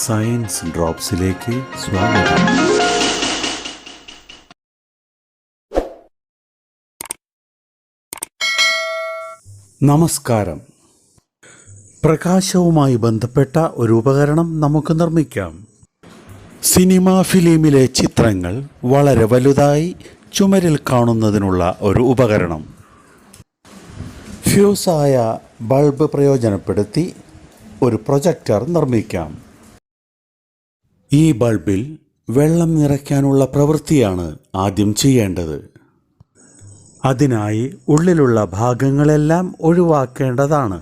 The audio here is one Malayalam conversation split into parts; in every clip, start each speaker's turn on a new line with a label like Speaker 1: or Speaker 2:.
Speaker 1: സയൻസ് ഡ്രോപ്സിലേക്ക് സ്വാഗതം. നമസ്കാരം. പ്രകാശവുമായി ബന്ധപ്പെട്ട ഒരു ഉപകരണം നമുക്ക് നിർമ്മിക്കാം. സിനിമാ ഫിലിമിലെ ചിത്രങ്ങൾ വളരെ വലുതായി ചുമരിൽ കാണുന്നതിനുള്ള ഒരു ഉപകരണം. ഫ്യൂസായ ബൾബ് പ്രയോജനപ്പെടുത്തി ഒരു പ്രൊജക്ടർ നിർമ്മിക്കാം. ഈ ബൾബിൽ വെള്ളം നിറയ്ക്കാനുള്ള പ്രവൃത്തിയാണ് ആദ്യം ചെയ്യേണ്ടത്. അതിനായി ഉള്ളിലുള്ള ഭാഗങ്ങളെല്ലാം ഒഴിവാക്കേണ്ടതാണ്.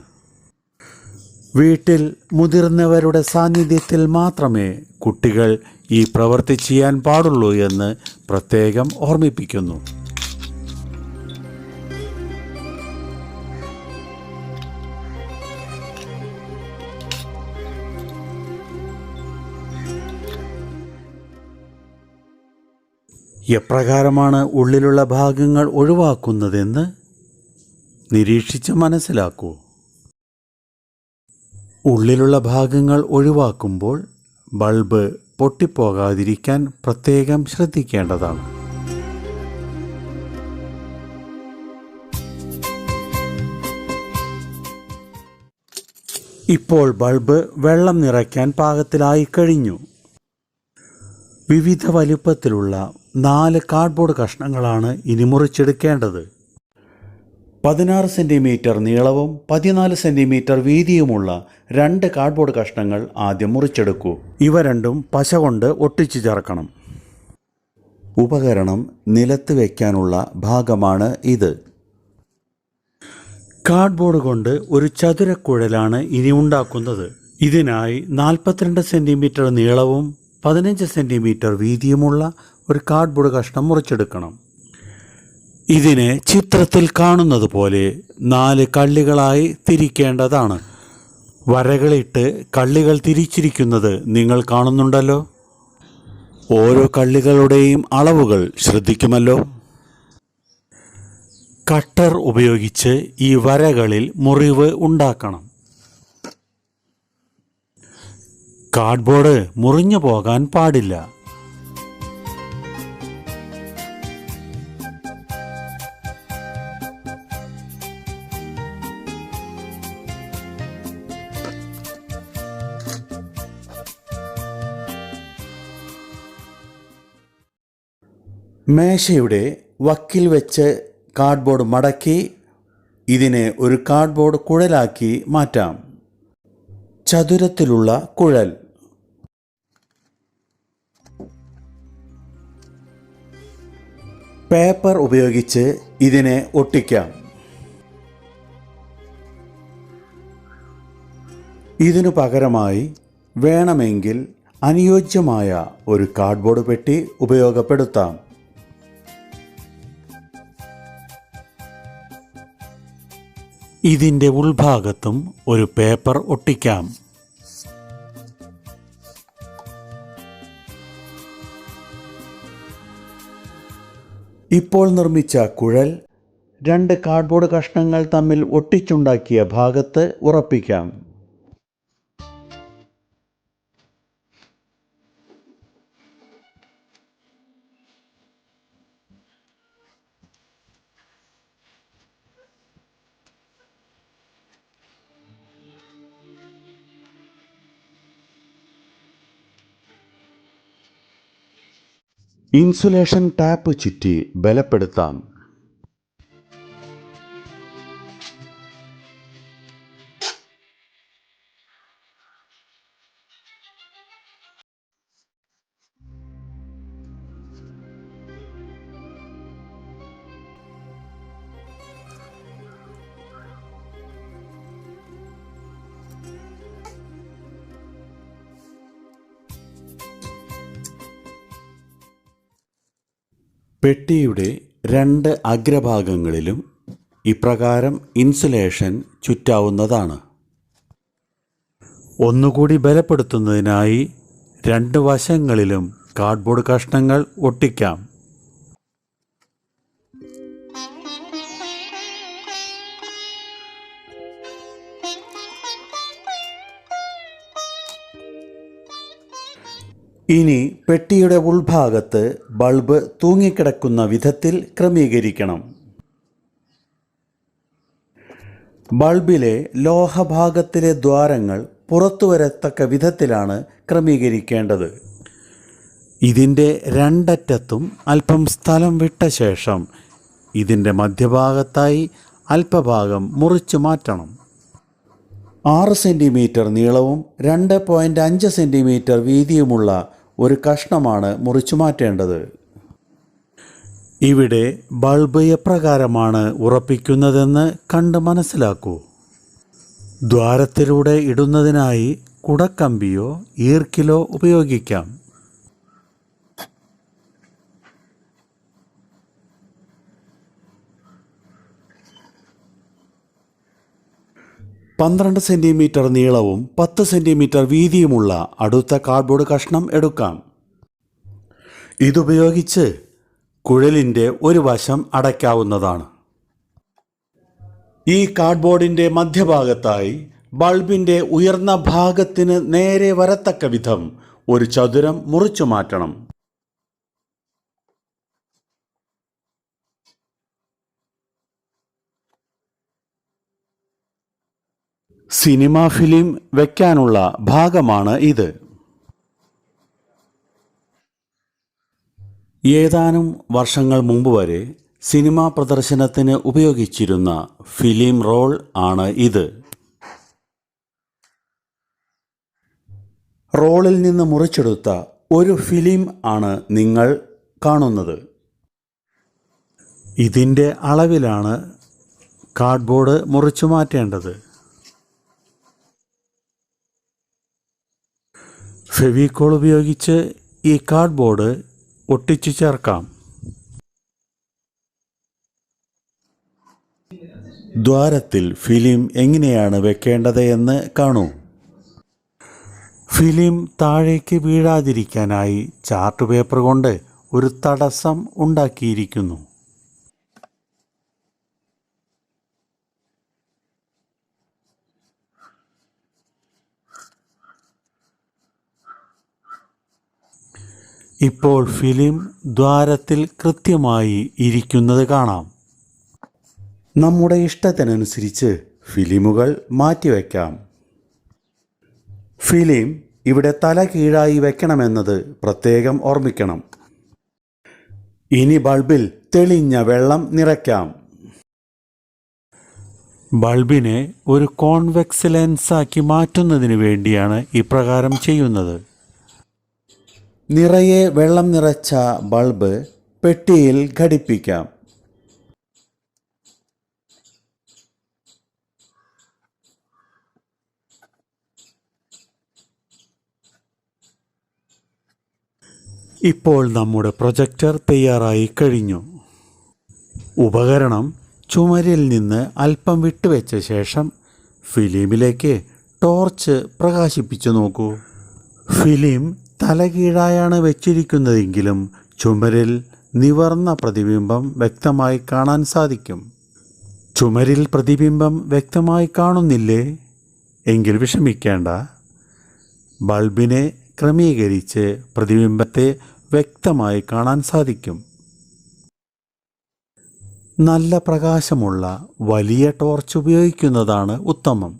Speaker 1: വീട്ടിൽ മുതിർന്നവരുടെ സാന്നിധ്യത്തിൽ മാത്രമേ കുട്ടികൾ ഈ പ്രവൃത്തി ചെയ്യാൻ പാടുള്ളൂ എന്ന് പ്രത്യേകം ഓർമ്മിപ്പിക്കുന്നു. എപ്രകാരമാണ് ഉള്ളിലുള്ള ഭാഗങ്ങൾ ഒഴിവാക്കുന്നതെന്ന് നിരീക്ഷിച്ച് മനസ്സിലാക്കൂ. ഉള്ളിലുള്ള ഭാഗങ്ങൾ ഒഴിവാക്കുമ്പോൾ ബൾബ് പൊട്ടിപ്പോകാതിരിക്കാൻ പ്രത്യേകം ശ്രദ്ധിക്കേണ്ടതാണ്. ഇപ്പോൾ ബൾബ് വെള്ളം നിറയ്ക്കാൻ പാകത്തിലായി കഴിഞ്ഞു. വിവിധ വലുപ്പത്തിലുള്ള 4 കാർഡ്ബോർഡ് കഷ്ണങ്ങളാണ് ഇനി മുറിച്ചെടുക്കേണ്ടത്. 16 സെൻറ്റിമീറ്റർ നീളവും 14 സെൻറ്റിമീറ്റർ വീതിയുമുള്ള 2 കാർഡ്ബോർഡ് കഷ്ണങ്ങൾ ആദ്യം മുറിച്ചെടുക്കൂ. ഇവ രണ്ടും പശ കൊണ്ട് ഒട്ടിച്ചു ചേർക്കണം. ഉപകരണം നിലത്ത് വയ്ക്കാനുള്ള ഭാഗമാണ് ഇത്. കാർഡ്ബോർഡ് കൊണ്ട് ഒരു ചതുരക്കുഴലാണ് ഇനി ഉണ്ടാക്കുന്നത്. ഇതിനായി 42 സെൻറ്റിമീറ്റർ നീളവും 15 സെൻറ്റിമീറ്റർ വീതിയുമുള്ള ഒരു കാർഡ്ബോർഡ് കഷ്ണം മുറിച്ചെടുക്കണം. ഇതിനെ ചിത്രത്തിൽ കാണുന്നത് പോലെ 4 കള്ളികളായി തിരിക്കേണ്ടതാണ്. വരകളിട്ട് കള്ളികൾ തിരിച്ചിരിക്കുന്നത് നിങ്ങൾ കാണുന്നുണ്ടല്ലോ. ഓരോ കള്ളികളുടെയും അളവുകൾ ശ്രദ്ധിക്കുമല്ലോ. കട്ടർ ഉപയോഗിച്ച് ഈ വരകളിൽ മുറിവ് ഉണ്ടാക്കണം. കാർഡ്ബോർഡ് മുറിഞ്ഞു പോകാൻ പാടില്ല. മേശയുടെ വക്കിൽ വെച്ച് കാർഡ്ബോർഡ് മടക്കി ഇതിനെ ഒരു കാർഡ്ബോർഡ് കുഴലാക്കി മാറ്റാം. ചതുരത്തിലുള്ള കുഴൽ. പേപ്പർ ഉപയോഗിച്ച് ഇതിനെ ഒട്ടിക്കാം. ഇതിനു പകരമായി വേണമെങ്കിൽ അനുയോജ്യമായ ഒരു കാർഡ്ബോർഡ് പെട്ടി ഉപയോഗപ്പെടുത്താം. ഇതിൻ്റെ ഉൾഭാഗത്തും ഒരു പേപ്പർ ഒട്ടിക്കാം. ഇപ്പോൾ നിർമ്മിച്ച കുഴൽ 2 കാർഡ്ബോർഡ് കഷ്ണങ്ങൾ തമ്മിൽ ഒട്ടിച്ചുണ്ടാക്കിയ ഭാഗത്ത് ഉറപ്പിക്കാം. ഇൻസുലേഷൻ ടാപ്പ് ചുറ്റി ബലപ്പെടുത്താം. പെട്ടിയുടെ 2 അഗ്രഭാഗങ്ങളിലും ഇപ്രകാരം ഇൻസുലേഷൻ ചുറ്റാവുന്നതാണ്. ഒന്നുകൂടി ബലപ്പെടുത്തുന്നതിനായി 2 വശങ്ങളിലും കാർഡ്ബോർഡ് കഷ്ണങ്ങൾ ഒട്ടിക്കാം. ഇനി പെട്ടിയുടെ ഉൾഭാഗത്ത് ബൾബ് തൂങ്ങിക്കിടക്കുന്ന വിധത്തിൽ ക്രമീകരിക്കണം. ബൾബിലെ ലോഹഭാഗത്തിലെ ദ്വാരങ്ങൾ പുറത്തു വരത്തക്ക വിധത്തിലാണ് ക്രമീകരിക്കേണ്ടത്. ഇതിൻ്റെ രണ്ടറ്റത്തും അല്പം സ്ഥലം വിട്ട ശേഷം ഇതിൻ്റെ മധ്യഭാഗത്തായി അല്പഭാഗം മുറിച്ചു മാറ്റണം. 6 സെൻറ്റിമീറ്റർ നീളവും 2.5 സെൻറ്റിമീറ്റർ വീതിയുമുള്ള ഒരു കഷ്ണമാണ് മുറിച്ചു മാറ്റേണ്ടത്. ഇവിടെ ബൾബ് എപ്രകാരമാണ് ഉറപ്പിക്കുന്നതെന്ന് കണ്ട് മനസ്സിലാക്കൂ. ദ്വാരത്തിലൂടെ ഇടുന്നതിനായി കുടക്കമ്പിയോ ഈർക്കിലോ ഉപയോഗിക്കാം. പന്ത്രണ്ട് സെൻറ്റിമീറ്റർ നീളവും 10 സെൻറ്റിമീറ്റർ വീതിയുമുള്ള അടുത്ത കാർഡ്ബോർഡ് കഷ്ണം എടുക്കാം. ഇതുപയോഗിച്ച് കുഴലിൻ്റെ ഒരു വശം അടയ്ക്കാവുന്നതാണ്. ഈ കാർഡ്ബോർഡിൻ്റെ മധ്യഭാഗത്തായി ബൾബിൻ്റെ ഉയർന്ന ഭാഗത്തിന് നേരെ വരത്തക്ക വിധം ഒരു ചതുരം മുറിച്ചു മാറ്റണം. സിനിമ ഫിലിം വയ്ക്കാനുള്ള ഭാഗമാണ് ഇത്. ഏതാനും വർഷങ്ങൾ മുമ്പ് വരെ സിനിമാ പ്രദർശനത്തിന് ഉപയോഗിച്ചിരുന്ന ഫിലിം റോൾ ആണ് ഇത്. റോളിൽ നിന്ന് മുറിച്ചെടുത്ത ഒരു ഫിലിം ആണ് നിങ്ങൾ കാണുന്നത്. ഇതിൻ്റെ അളവിലാണ് കാർഡ്ബോർഡ് മുറിച്ചു മാറ്റേണ്ടത്. ഫെവിക്കോൾ ഉപയോഗിച്ച് ഈ കാർഡ്ബോർഡ് ഒട്ടിച്ചു ചേർക്കാം. ദ്വാരത്തിൽ ഫിലിം എങ്ങനെയാണ് വെക്കേണ്ടത് എന്ന് കാണൂ. ഫിലിം താഴേക്ക് വീഴാതിരിക്കാനായി ചാർട്ട് പേപ്പർ കൊണ്ട് ഒരു തടസ്സം ഉണ്ടാക്കിയിരിക്കുന്നു. ഇപ്പോൾ ഫിലിം ദ്വാരത്തിൽ കൃത്യമായി ഇരിക്കുന്നത് കാണാം. നമ്മുടെ ഇഷ്ടത്തിനനുസരിച്ച് ഫിലിമുകൾ മാറ്റിവെക്കാം. ഫിലിം ഇവിടെ തല കീഴായി വെക്കണമെന്നത് പ്രത്യേകം ഓർമ്മിക്കണം. ഇനി ബൾബിൽ തെളിഞ്ഞ വെള്ളം നിറയ്ക്കാം. ബൾബിനെ ഒരു കോൺവെക്സ് ലെൻസാക്കി മാറ്റുന്നതിന് വേണ്ടിയാണ് ഇപ്രകാരം ചെയ്യുന്നത്. നിറയെ വെള്ളം നിറച്ച ബൾബ് പെട്ടിയിൽ ഘടിപ്പിക്കാം. ഇപ്പോൾ നമ്മുടെ പ്രൊജക്ടർ തയ്യാറായി കഴിഞ്ഞു. ഉപകരണം ചുമരിൽ നിന്ന് അല്പം വിട്ടുവെച്ച ശേഷം ഫിലിമിലേക്ക് ടോർച്ച് പ്രകാശിപ്പിച്ചു നോക്കൂ. ഫിലിം തലകീഴായാണ് വെച്ചിരിക്കുന്നതെങ്കിലും ചുമരിൽ നിവർന്ന പ്രതിബിംബം വ്യക്തമായി കാണാൻ സാധിക്കും. ചുമരിൽ പ്രതിബിംബം വ്യക്തമായി കാണുന്നില്ലേ? എങ്കിൽ വിഷമിക്കേണ്ട. ബൾബിനെ ക്രമീകരിച്ച് പ്രതിബിംബത്തെ വ്യക്തമായി കാണാൻ സാധിക്കും. നല്ല പ്രകാശമുള്ള വലിയ ടോർച്ച് ഉപയോഗിക്കുന്നതാണ് ഉത്തമം.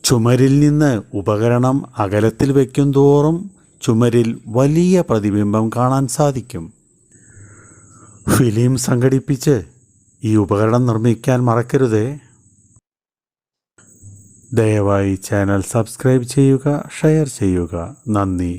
Speaker 1: ചുമരിൽ നിന്ന് ഉപകരണം അകലത്തിൽ വയ്ക്കും തോറും ചുമരിൽ വലിയ പ്രതിബിംബം കാണാൻ സാധിക്കും. ഫിലിം സംഘടിപ്പിച്ച് ഈ ഉപകരണം നിർമ്മിക്കാൻ മറക്കരുതേ. ദയവായി ചാനൽ സബ്സ്ക്രൈബ് ചെയ്യുക, ഷെയർ ചെയ്യുക. നന്ദി.